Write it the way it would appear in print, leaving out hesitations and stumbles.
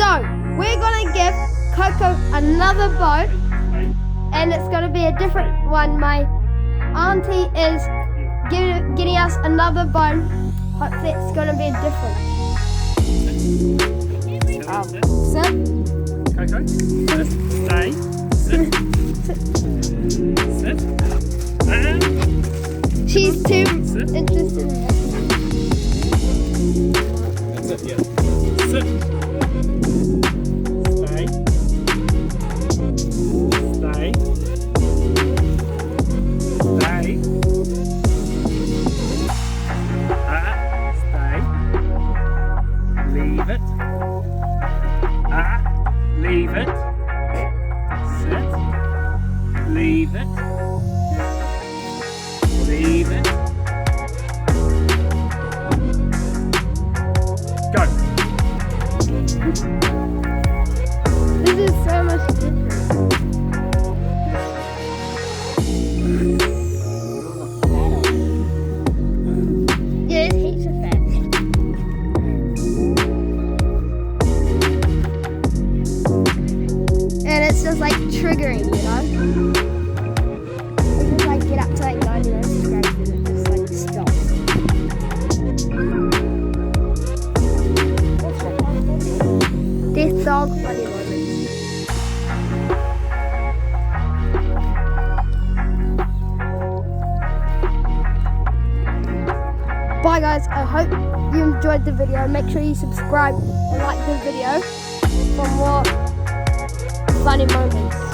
So, we're going to give Coco another bone, and it's going to be a different one. My auntie is getting us another bone. Hopefully it's going to be different. Sit. Coco, sit. Stay. Sit. Sit. And She's too sit. interested in it. That's it, yeah. Sit. Stay. Stay. Stay. Stay. Leave it. Leave it. Sit. Leave it. Leave it. Go. This is so much different. Yeah, there's heaps of fat. And it's just like triggering, you know? We just like get up to like 99 subscribers and it just like stops. Death dog funny moments. Bye guys, I hope you enjoyed the video. Make sure you subscribe and like the video for more funny moments.